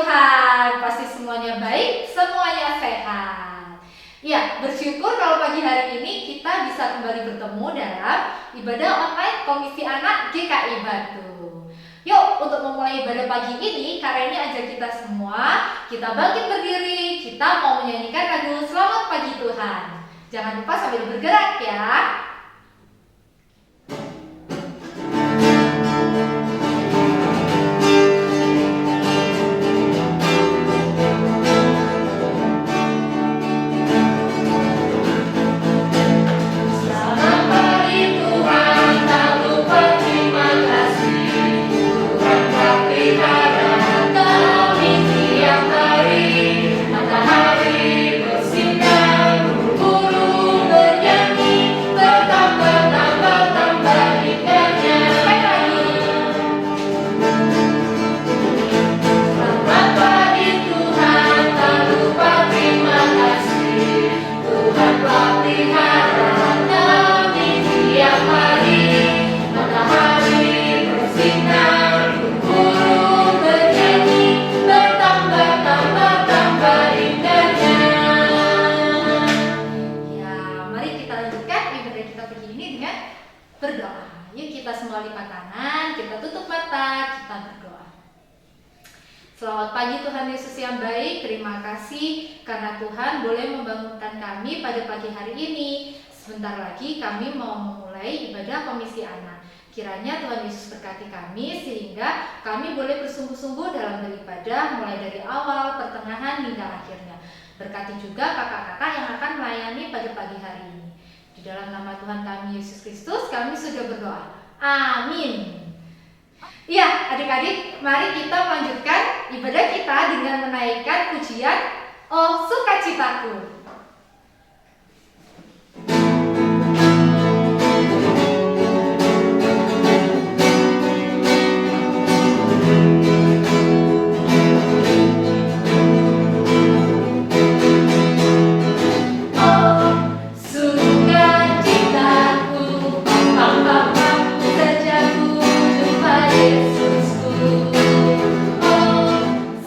Tuhan, pasti semuanya baik, semuanya sehat. Ya, bersyukur kalau pagi hari ini kita bisa kembali bertemu dalam ibadah online Komisi Anak GKI Batu. Yuk, untuk memulai ibadah pagi ini, Kak Reni ajak kita semua, kita bangkit berdiri, kita mau menyanyikan lagu Selamat Pagi Tuhan. Jangan lupa sambil bergerak ya. Berdoa. Yuk kita semua lipat tangan, kita tutup mata, kita berdoa. Selamat pagi Tuhan Yesus yang baik, terima kasih karena Tuhan boleh membangunkan kami pada pagi hari ini. Sebentar lagi kami mau memulai ibadah Komisi Anak. Kiranya Tuhan Yesus berkati kami sehingga kami boleh bersungguh-sungguh dalam beribadah mulai dari awal, pertengahan hingga akhirnya. Berkati juga kakak-kakak yang akan melayani pada pagi hari ini. Di dalam nama Tuhan kami Yesus Kristus kami sudah berdoa. Amin. Iya, adik-adik, mari kita melanjutkan ibadah kita dengan menaikkan pujian Oh Sukacitaku.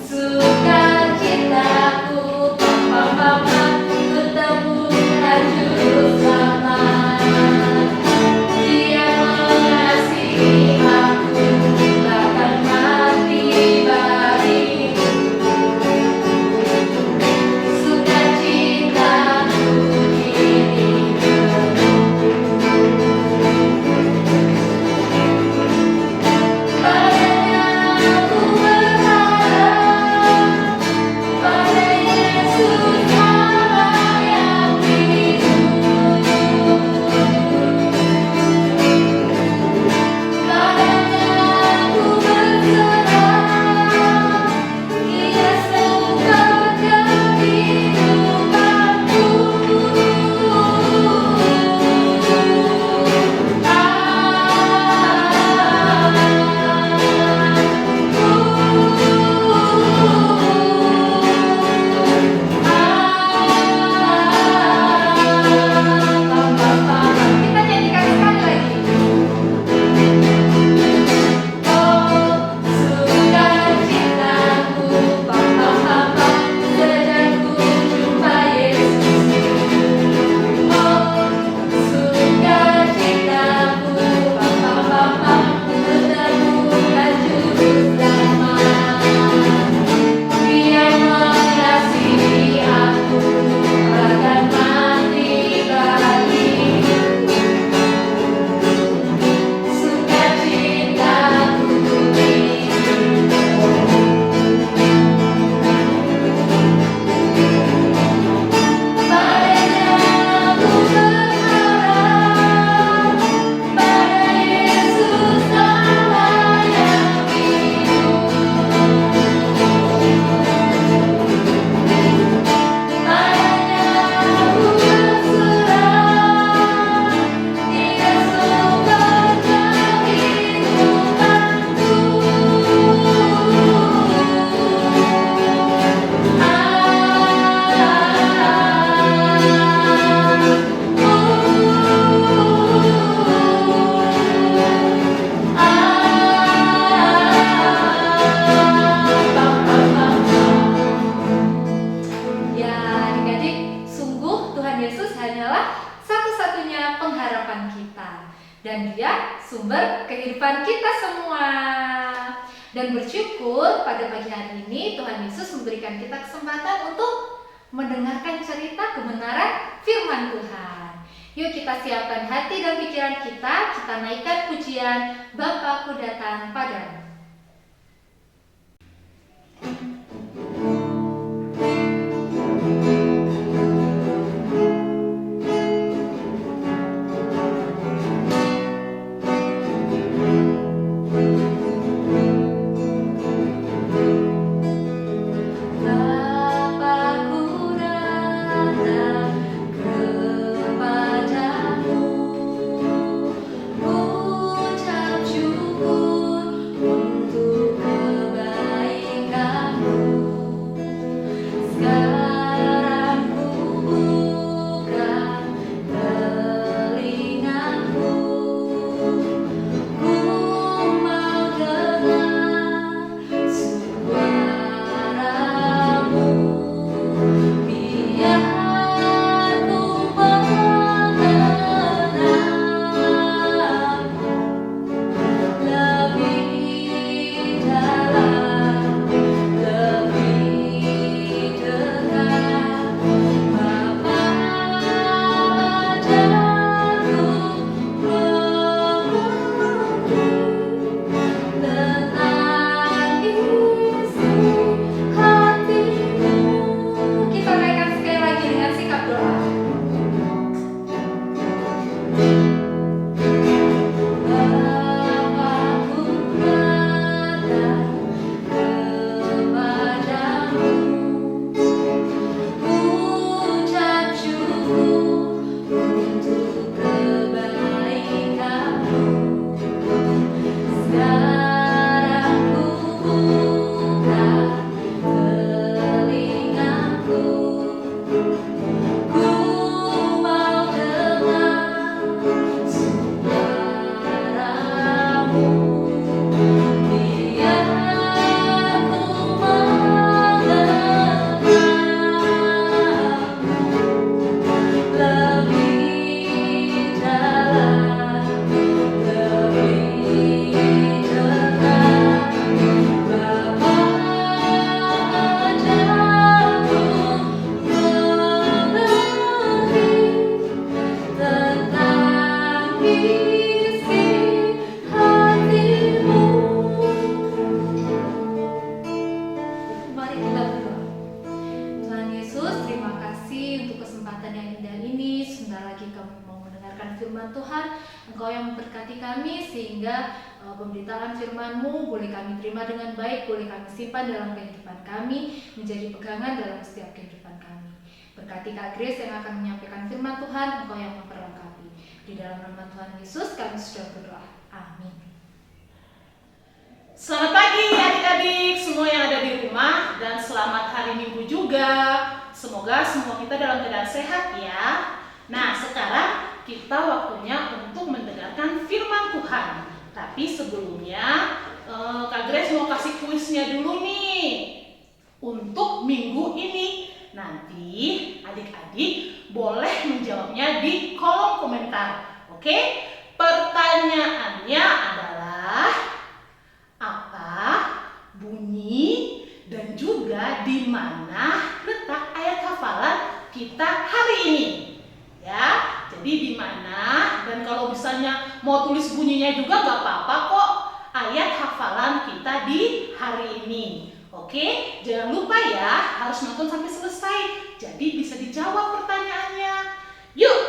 Sukacitaku, pam pam pam. satu-satunya pengharapan kita. Dan Dia sumber kehidupan kita semua. Dan bersyukur pada pagi hari ini Tuhan Yesus memberikan kita kesempatan untuk mendengarkan cerita kebenaran firman Tuhan. Yuk kita siapkan hati dan pikiran kita naikkan pujian Bapa Ku Datang Padamu. Pemberitaan firman-Mu boleh kami terima dengan baik, boleh kami simpan dalam kehidupan kami, menjadi pegangan dalam setiap kehidupan kami. Berkati Kak Grace yang akan menyampaikan firman Tuhan, Engkau yang memperlengkapi. Di dalam nama Tuhan Yesus kami sudah berdoa. Amin. Selamat pagi adik-adik semua yang ada di rumah, dan selamat hari Minggu juga. Semoga semua kita dalam keadaan sehat ya. Nah, sekarang kita waktunya untuk mendengarkan firman Tuhan. Tapi sebelumnya Kak Grace mau kasih kuisnya dulu nih untuk minggu ini. Nanti adik-adik boleh menjawabnya di kolom komentar. Oke? Pertanyaannya adalah apa bunyi dan juga di mana letak ayat hafalan kita hari ini. Ya, jadi di mana, dan kalau misalnya mau tulis bunyinya juga gak apa-apa kok, ayat hafalan kita di hari ini. Oke, jangan lupa ya, harus nonton sampai selesai, jadi bisa dijawab pertanyaannya. Yuk,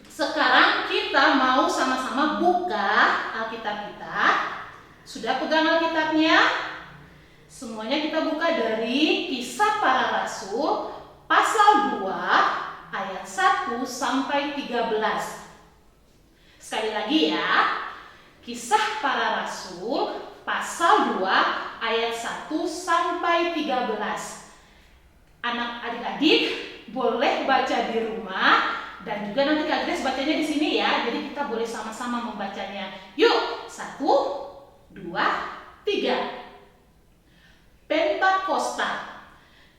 sekarang kita mau sama-sama buka Alkitab kita. Sudah pegang Alkitabnya? Semuanya kita buka dari Kisah Para Rasul pasal 2 ayat 1 sampai 13. Sekali lagi ya. Kisah Para Rasul pasal 2 ayat 1 sampai 13. Adik-adik boleh baca di rumah, dan juga nanti Kak Grace bacanya di sini ya. Jadi kita boleh sama-sama membacanya. Yuk, 1, 2, 3. Pentakosta.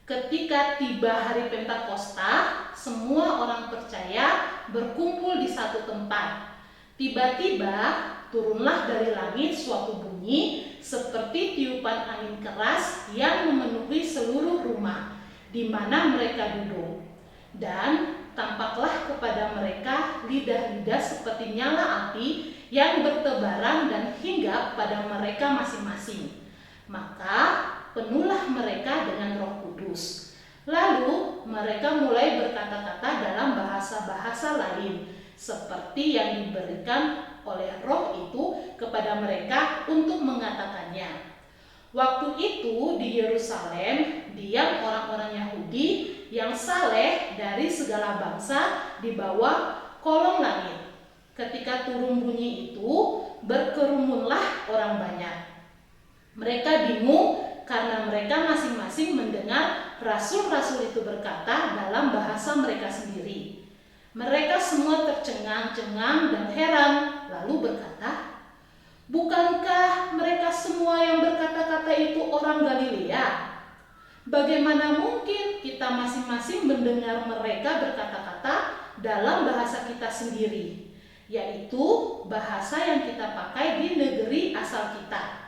Ketika tiba hari Pentakosta, semua orang percaya berkumpul di satu satu tempat. Tiba-tiba turunlah dari langit suatu bunyi seperti tiupan angin keras yang memenuhi seluruh rumah di mana mereka duduk. Dan tampaklah kepada mereka lidah-lidah seperti nyala api yang bertebaran dan hinggap pada mereka masing-masing. Maka penuhlah mereka dengan Roh Kudus. Lalu mereka mulai berkata-kata dalam bahasa-bahasa lain, seperti yang diberikan oleh Roh itu kepada mereka untuk mengatakannya. Waktu itu di Yerusalem diam orang-orang Yahudi yang saleh dari segala bangsa di bawah kolong langit. Ketika turun bunyi itu, berkerumunlah orang banyak. Mereka bingung karena mereka masing-masing mendengar rasul-rasul itu berkata dalam bahasa mereka sendiri. Mereka semua tercengang-cengang dan heran, lalu berkata, "Bukankah mereka semua yang berkata-kata itu orang Galilea? Bagaimana mungkin kita masing-masing mendengar mereka berkata-kata dalam bahasa kita sendiri, yaitu bahasa yang kita pakai di negeri asal kita?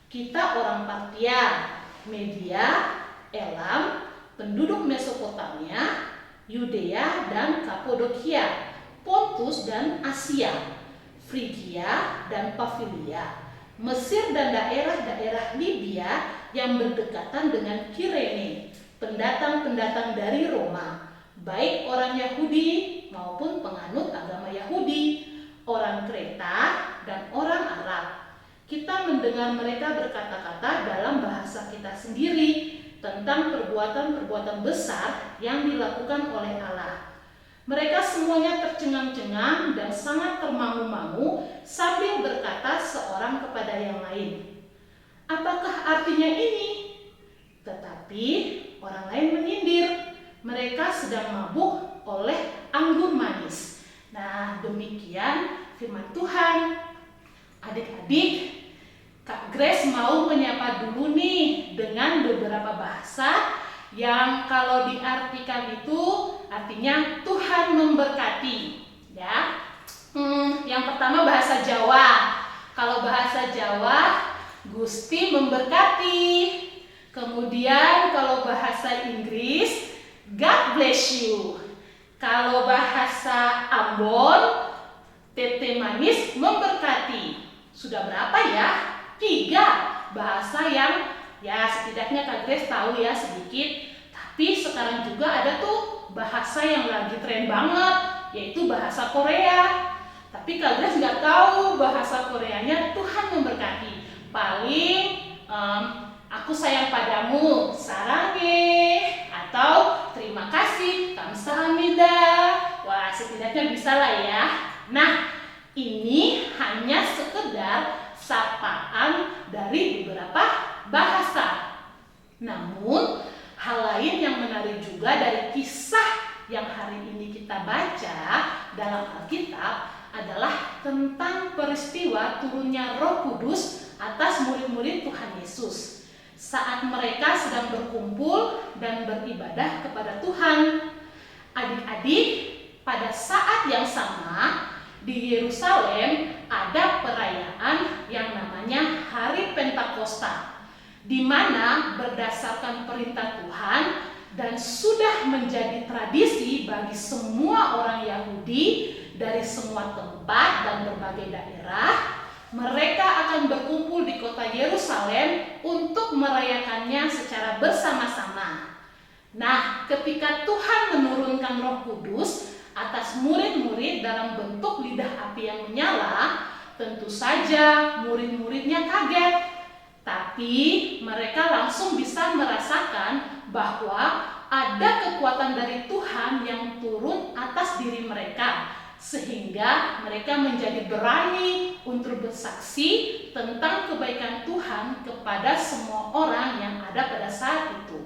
Kita orang Partia, Media, Elam, penduduk Mesopotamia, Yudea dan Kapodokia, Pontus dan Asia, Frigia dan Pamfilia, Mesir dan daerah-daerah Libya yang berdekatan dengan Kirene, pendatang-pendatang dari Roma, baik orang Yahudi maupun penganut agama Yahudi, orang Kreta dan orang Arab. Kita mendengar mereka berkata-kata dalam bahasa kita sendiri tentang perbuatan-perbuatan besar yang dilakukan oleh Allah." Mereka semuanya tercengang-cengang dan sangat termangu-mangu sambil berkata seorang kepada yang lain, "Apakah artinya ini?" Tetapi orang lain menyindir, "Mereka sedang mabuk oleh anggur manis." Nah, demikian firman Tuhan. Adik-adik, Kak Grace mau menyapa dulu nih dengan beberapa bahasa yang kalau diartikan itu artinya Tuhan memberkati, ya. Yang pertama bahasa Jawa. Kalau bahasa Jawa, Gusti memberkati. Kemudian kalau bahasa Inggris, God bless you. Kalau bahasa Ambon, Tete Manis memberkati. Sudah berapa ya? 3 bahasa yang ya setidaknya Kak Grace tahu ya sedikit. Tapi sekarang juga ada tuh bahasa yang lagi tren banget, yaitu bahasa Korea. Tapi Kak Grace nggak tahu bahasa Koreanya Tuhan memberkati. Paling aku sayang padamu, sarange, atau terima kasih, kamsahamnida. Wah, setidaknya bisa lah ya. Nah, ini hanya sekedar sapaan dari beberapa bahasa. Namun, hal lain yang menarik juga dari kisah yang hari ini kita baca dalam Alkitab adalah tentang peristiwa turunnya Roh Kudus atas murid-murid Tuhan Yesus saat mereka sedang berkumpul dan beribadah kepada Tuhan. Adik-adik, pada saat yang sama di Yerusalem ada perayaan yang namanya Hari Pentakosta, di mana berdasarkan perintah Tuhan dan sudah menjadi tradisi bagi semua orang Yahudi dari semua tempat dan berbagai daerah, mereka akan berkumpul di kota Yerusalem untuk merayakannya secara bersama-sama. Nah, ketika Tuhan menurunkan Roh Kudus atas murid-murid dalam bentuk lidah api yang menyala, tentu saja murid-muridnya kaget. Tapi mereka langsung bisa merasakan bahwa ada kekuatan dari Tuhan yang turun atas diri mereka, sehingga mereka menjadi berani untuk bersaksi tentang kebaikan Tuhan kepada semua orang yang ada pada saat itu.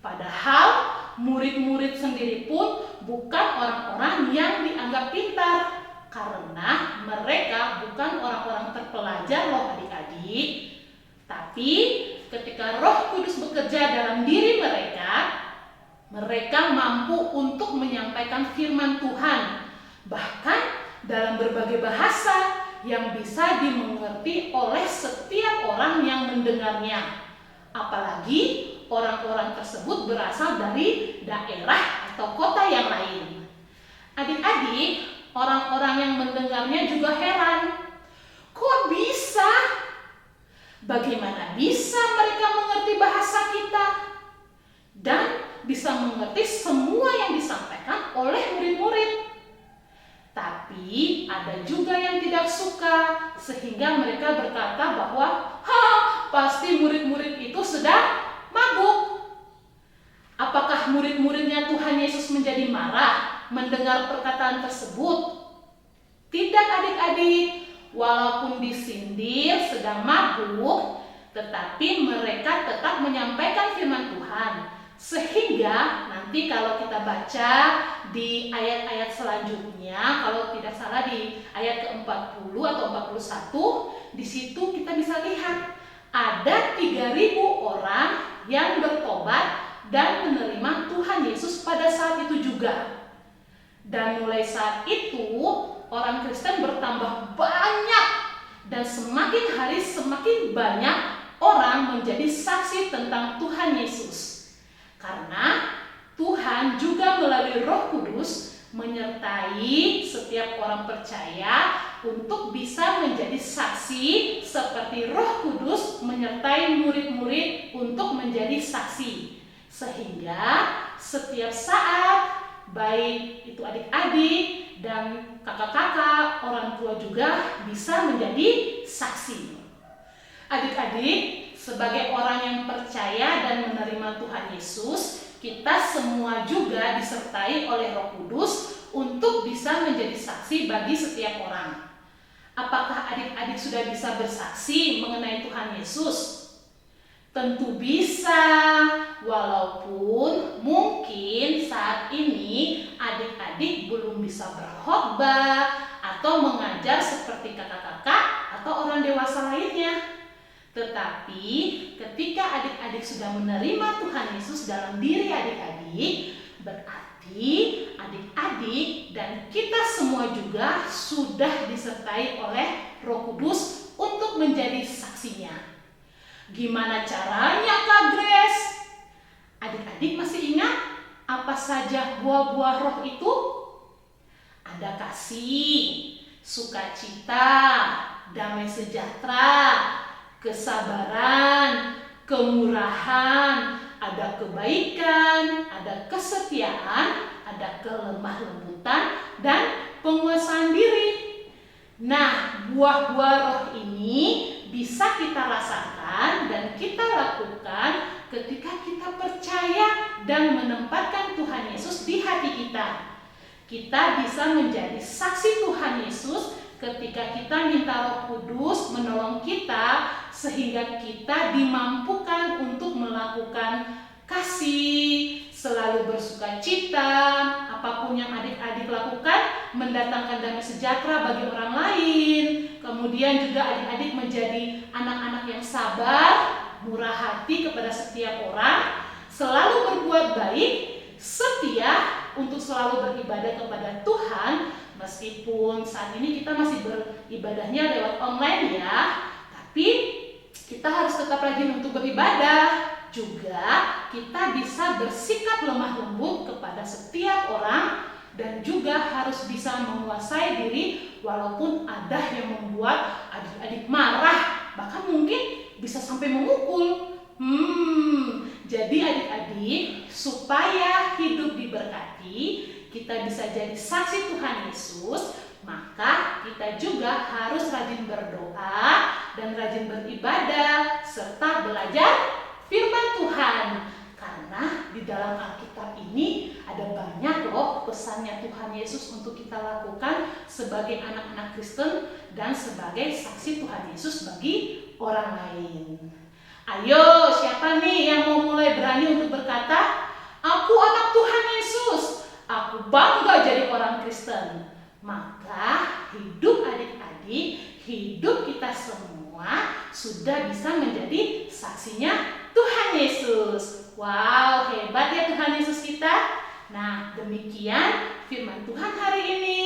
Padahal murid-murid sendiri pun bukan orang-orang yang dianggap pintar, karena mereka bukan orang-orang terpelajar loh adik-adik. Tapi ketika Roh Kudus bekerja dalam diri mereka, mereka mampu untuk menyampaikan firman Tuhan, bahkan dalam berbagai bahasa yang bisa dimengerti oleh setiap orang yang mendengarnya. Apalagi orang-orang tersebut berasal dari daerah atau kota yang lain. Adik-adik, orang-orang yang mendengarnya juga heran. Kok bisa? Bagaimana bisa mereka mengerti bahasa kita? Dan bisa mengerti semua yang disampaikan oleh murid-murid. Tapi ada juga yang tidak suka, sehingga mereka berkata bahwa pasti murid-murid itu sedang mabuk. Apakah murid-muridnya Tuhan Yesus menjadi marah mendengar perkataan tersebut? Tidak adik-adik, walaupun disindir sedang mabuk, tetapi mereka tetap menyampaikan firman Tuhan. Sehingga nanti kalau kita baca di ayat-ayat selanjutnya, kalau tidak salah di ayat ke-40 atau 41, di situ kita bisa lihat ada 3.000 orang yang bertobat dan menerima Tuhan Yesus pada saat itu juga. Dan mulai saat itu orang Kristen bertambah banyak dan semakin hari semakin banyak orang menjadi saksi tentang Tuhan Yesus. Karena Tuhan juga melalui Roh Kudus menyertai setiap orang percaya untuk bisa menjadi saksi seperti Roh Kudus menyertai murid-murid untuk menjadi saksi. Sehingga setiap saat, baik itu adik-adik dan kakak-kakak, orang tua juga bisa menjadi saksi. Adik-adik, sebagai orang yang percaya dan menerima Tuhan Yesus, kita semua juga disertai oleh Roh Kudus untuk bisa menjadi saksi bagi setiap orang. Apakah adik-adik sudah bisa bersaksi mengenai Tuhan Yesus? Tentu bisa, walaupun mungkin saat ini adik-adik belum bisa berkhotbah atau mengajar seperti kakak-kakak atau orang dewasa lainnya. Tetapi ketika adik-adik sudah menerima Tuhan Yesus dalam diri adik-adik, berarti adik-adik dan kita semua juga sudah disertai oleh Roh Kudus untuk menjadi saksinya. Gimana caranya, Kak Grace? Adik-adik masih ingat apa saja buah-buah roh itu? Ada kasih, sukacita, damai sejahtera, kesabaran, kemurahan, ada kebaikan, ada kesetiaan, ada kelemah lembutan, dan penguasaan diri. Nah, buah-buah roh ini bisa kita rasakan dan kita lakukan ketika kita percaya dan menempatkan Tuhan Yesus di hati kita. Kita bisa menjadi saksi Tuhan Yesus ketika kita minta Roh Kudus menolong kita sehingga kita dimampukan untuk melakukan kasih, selalu bersuka cita, apapun yang adik-adik lakukan, mendatangkan damai sejahtera bagi orang lain. Kemudian juga adik-adik menjadi anak-anak yang sabar, murah hati kepada setiap orang, selalu berbuat baik, setia untuk selalu beribadah kepada Tuhan. Meskipun saat ini kita masih beribadahnya lewat online ya, tapi kita harus tetap rajin untuk beribadah. Juga kita bisa bersikap lemah lembut kepada setiap orang dan juga harus bisa menguasai diri walaupun ada yang membuat adik-adik marah, bahkan mungkin bisa sampai memukul. Jadi adik-adik, supaya hidup diberkati, kita bisa jadi saksi Tuhan Yesus, maka kita juga harus rajin berdoa dan rajin beribadah serta belajar firman Tuhan. Karena di dalam Alkitab ini ada banyak loh pesannya Tuhan Yesus untuk kita lakukan sebagai anak-anak Kristen dan sebagai saksi Tuhan Yesus bagi orang lain. Ayo, siapa nih yang mau mulai berani untuk berkata, "Aku anak Tuhan Yesus, aku bangga jadi orang Kristen"? Maka hidup adik-adik, hidup kita semua sudah bisa menjadi saksinya Tuhan Yesus. Wow, hebat ya Tuhan Yesus kita. Nah, demikian firman Tuhan hari ini.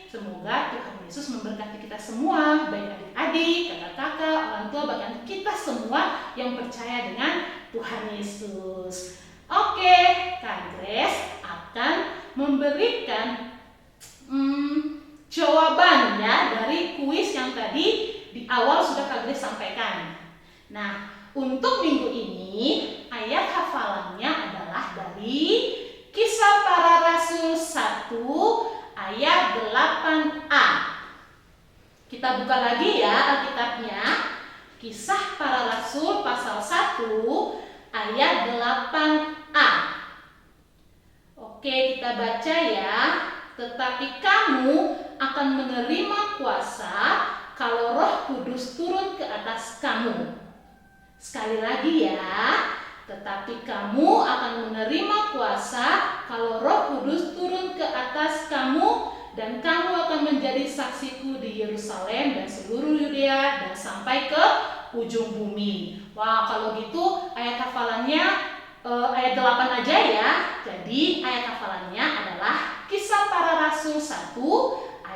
Semoga Tuhan Yesus memberkati kita semua, baik adik-adik, kakak-kakak, orang tua, bahkan kita semua yang percaya dengan Tuhan Yesus. Oke, Kak Grace akan memberikan jawaban ya dari kuis yang tadi di awal sudah Kak Grace sampaikan. Nah, untuk minggu ini ayat hafalannya adalah dari Kisah Para Rasul 1 ayat 8a. Kita buka lagi ya Alkitabnya. Kisah Para Rasul pasal 1 ayat 8a. Oke, kita baca ya. Tetapi kamu akan menerima kuasa kalau Roh Kudus turun ke atas kamu. Sekali lagi ya, tetapi kamu akan menerima kuasa kalau Roh Kudus turun ke atas kamu, dan kamu akan menjadi saksiku di Yerusalem dan seluruh Yudea dan sampai ke ujung bumi. Wah, kalau gitu ayat hafalannya ayat 8 aja ya. Jadi ayat hafalannya adalah Kisah Para Rasul 1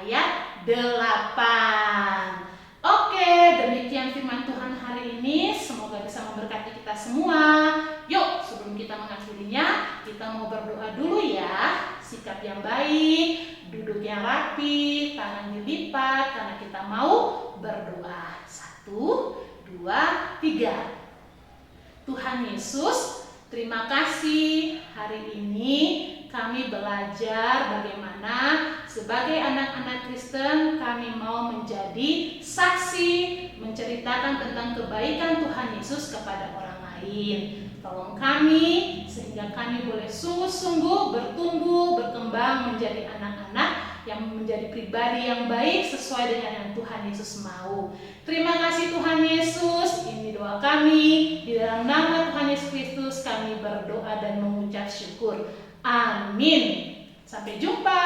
ayat 8. Oke, demikian firman Tuhan hari ini. Semoga bisa memberkati kita semua. Yuk, sebelum kita mengakhirinya, kita mau berdoa dulu ya. Sikap yang baik, duduk yang rapi, tangan dilipat, karena kita mau berdoa. 1, 2, 3. Tuhan Yesus, terima kasih hari ini kami belajar bagaimana sebagai anak-anak Kristen kami mau menjadi saksi, menceritakan tentang kebaikan Tuhan Yesus kepada orang lain. Tolong kami sehingga kami boleh sungguh-sungguh bertumbuh, berkembang menjadi anak-anak yang menjadi pribadi yang baik sesuai dengan yang Tuhan Yesus mau. Terima kasih Tuhan Yesus. Ini doa kami. Di dalam nama Tuhan Yesus Kristus kami berdoa dan mengucap syukur. Amin. Sampai jumpa.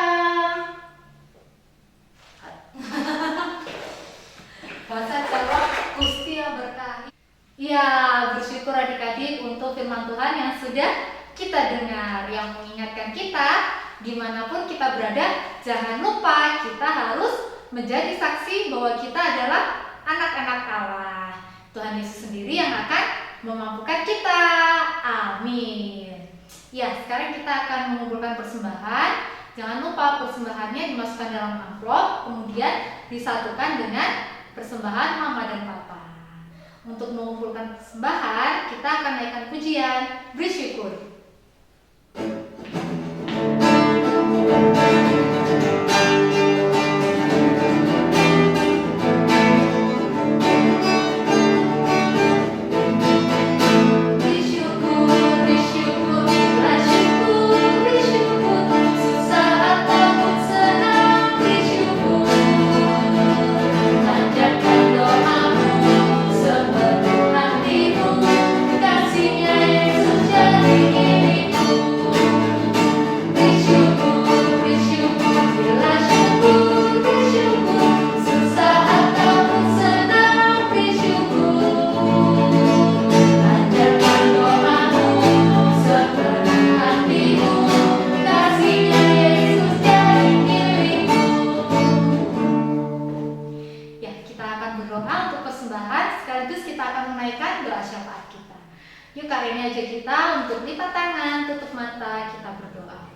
Bahasa Jawa Gusti yang berkahi. Ya, bersyukur adik-adik untuk firman Tuhan yang sudah kita dengar, yang mengingatkan kita dimanapun kita berada, jangan lupa kita harus menjadi saksi bahwa kita adalah anak-anak Allah. Tuhan Yesus sendiri yang akan memampukan kita. Amin. Ya, sekarang kita akan mengumpulkan persembahan. Jangan lupa persembahannya dimasukkan dalam amplop, kemudian disatukan dengan persembahan mama dan papa. Untuk mengumpulkan persembahan, kita akan naikkan pujian, bersyukur. Yuk kali ini aja kita untuk lipat tangan, tutup mata, kita berdoa.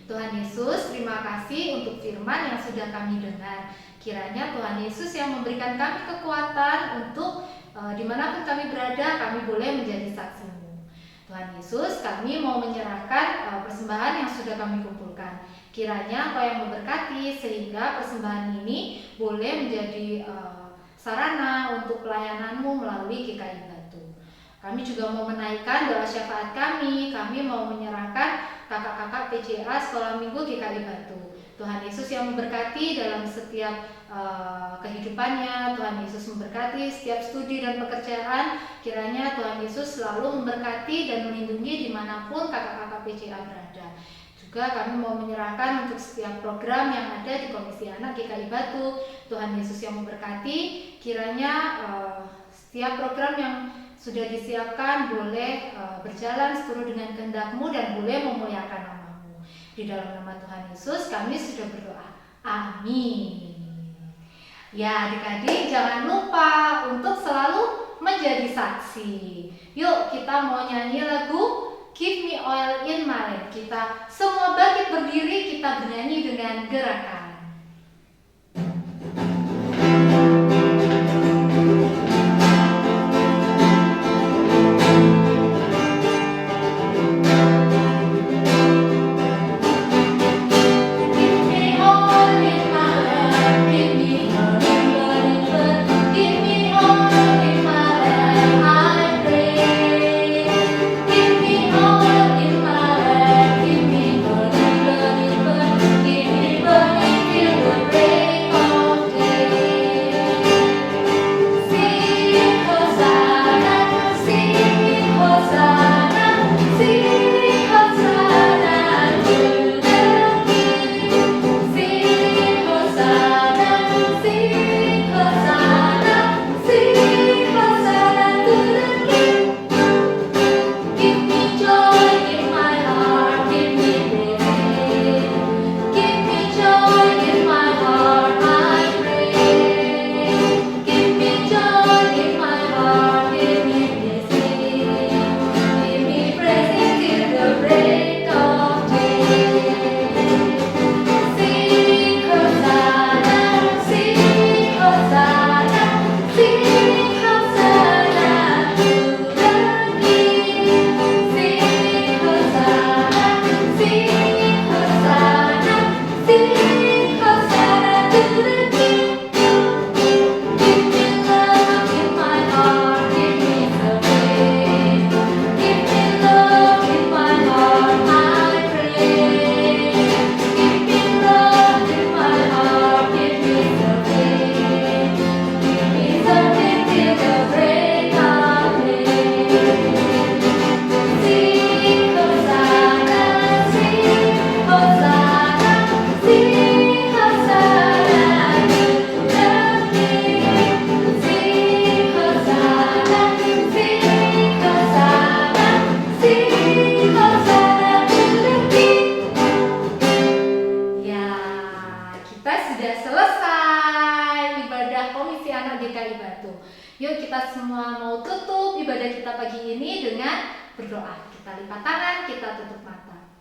Tuhan Yesus, terima kasih untuk firman yang sudah kami dengar. Kiranya Tuhan Yesus yang memberikan kami kekuatan untuk dimanapun kami berada, kami boleh menjadi saksi-Mu. Tuhan Yesus, kami mau menyerahkan persembahan yang sudah kami kumpulkan. Kiranya Engkau yang memberkati sehingga persembahan ini boleh menjadi sarana untuk pelayanan-Mu melalui GKI Batu. Kami juga mau menaikkan doa syafaat kami mau menyerahkan kakak-kakak PCA Sekolah Minggu GKI Batu. Tuhan Yesus yang memberkati dalam setiap kehidupannya. Tuhan Yesus memberkati setiap studi dan pekerjaan. Kiranya Tuhan Yesus selalu memberkati dan melindungi dimanapun kakak-kakak PCA berada. Juga kami mau menyerahkan untuk setiap program yang ada di Komisi Anak GKI Batu. Tuhan Yesus yang memberkati. Kiranya setiap program yang sudah disiapkan boleh berjalan seturut dengan kehendak-Mu dan boleh memuliakan nama-Mu. Di dalam nama Tuhan Yesus kami sudah berdoa. Amin. Ya adik-adik, jangan lupa untuk selalu menjadi saksi. Yuk kita mau nyanyi lagu Give Me Oil in My Lamp. Kita semua bangkit berdiri, kita bernyanyi dengan gerakan. Yuk kita semua mau tutup ibadah kita pagi ini dengan berdoa. Kita lipat tangan, kita tutup mata.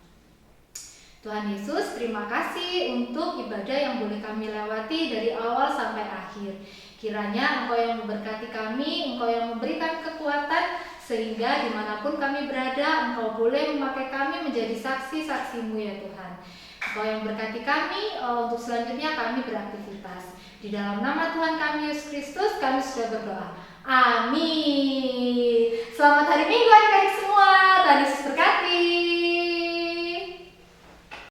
Tuhan Yesus, terima kasih untuk ibadah yang boleh kami lewati dari awal sampai akhir. Kiranya Engkau yang memberkati kami, Engkau yang memberikan kekuatan, sehingga dimanapun kami berada, Engkau boleh memakai kami menjadi saksi-saksi-Mu ya Tuhan. Engkau yang berkati kami, untuk selanjutnya kami beraktivitas. Di dalam nama Tuhan kami Yesus Kristus, kami sudah berdoa. Amin. Selamat hari Minggu adik-adik semua. Tuhan Yesus